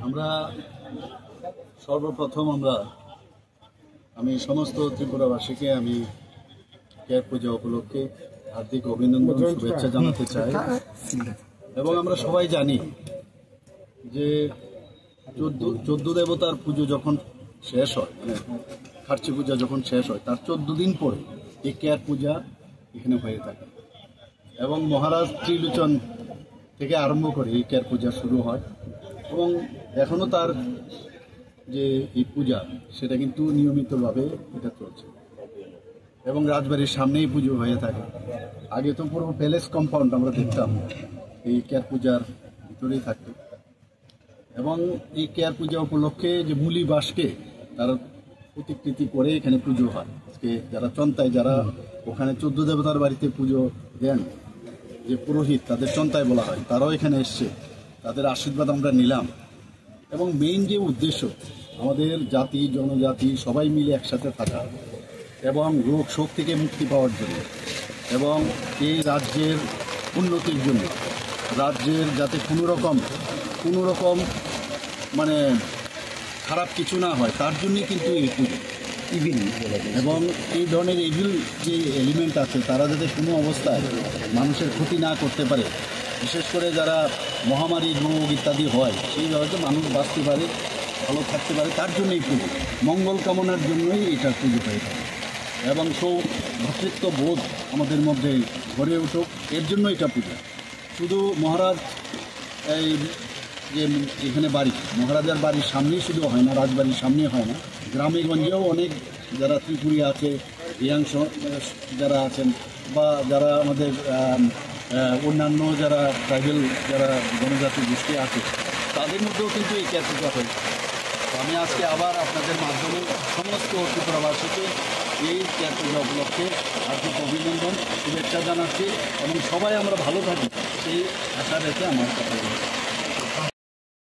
আমরা সর্বপ্রথম আমি সমস্ত ত্রিপুরাবাসীকে আমি কেয়ার পূজা উপলক্ষে হার্দিক অভিনন্দন শুভেচ্ছা জানাতে চাই। এবং আমরা সবাই জানি যে 14 দেবতার পুজো যখন শেষ হয়, মানে খার্চি পূজা যখন শেষ হয়, তার 14 দিন পরে এই কেয়ার পূজা এখানে হয়ে থাকে। এবং মহারাজ ত্রিলোচন থেকে আরম্ভ করে এই কেয়ার পূজা শুরু হয় এবং এখনও তার যে এই পূজা সেটা কিন্তু নিয়মিতভাবে এটা চলছে এবং রাজবাড়ির সামনেই পুজো হয়ে থাকে। আগে তো পুরো প্যালেস কম্পাউন্ড আমরা দেখতাম এই কেয়ার পূজার ভিতরেই থাকতো। এবং এই কেয়ার পূজা উপলক্ষে যে মুলি বাসকে তার প্রতিকৃতি করে এখানে পুজো হয়। আজকে যারা চন্তায়, যারা ওখানে 14 দেবতার বাড়িতে পুজো দেন, যে পুরোহিত তাদের চন্তায় বলা হয়, তারাও এখানে এসছে, তাদের আশীর্বাদ আমরা নিলাম। এবং মেইন যে উদ্দেশ্য আমাদের জাতি জনজাতি সবাই মিলে একসাথে থাকা এবং রোগ শোক থেকে মুক্তি পাওয়ার জন্য এবং এই রাজ্যের উন্নতির জন্য, রাজ্যের যাতে কোনো রকম মানে খারাপ কিছু না হয়, তার জন্যই কিন্তু এই পুজো ইভিল। এবং এই ধরনের ইভিল যে এলিমেন্ট আছে তারা যাতে কোনো অবস্থায় মানুষের ক্ষতি না করতে পারে, বিশেষ করে যারা মহামারী রোগ ইত্যাদি হয় সেইভাবে মানুষ বাঁচতে পারে, ভালো থাকতে পারে, তার জন্যই পুজো, মঙ্গল কামনার জন্যই এটা পুজো হয়ে থাকে। এবং ভ্রাতৃত্ব বোধ আমাদের মধ্যে গড়ে উঠুক, এর জন্য এটা পুজো। শুধু মহারাজ এই যে এখানে মহারাজার বাড়ির সামনেই শুধু হয় না, রাজবাড়ির সামনে হয় না, গ্রামে গঞ্জেও অনেক যারা ত্রিপুরী আছে, ইয়াংশ যারা আছেন, বা যারা আমাদের অন্যান্য যারা ট্রাইবেল যারা জনজাতি গোষ্ঠী আছে, তাদের মধ্যেও কিন্তু এই কেয়ার পূজা হয়। আমি আজকে আবার আপনাদের মাধ্যমে সমস্ত ত্রিপুরাবাসীকে এই কেয়ার পূজা উপলক্ষে হার্দিক অভিনন্দন শুভেচ্ছা জানাচ্ছি এবং সবাই আমরা ভালো থাকি সেই আশা রেখে আমার কথা বলছি।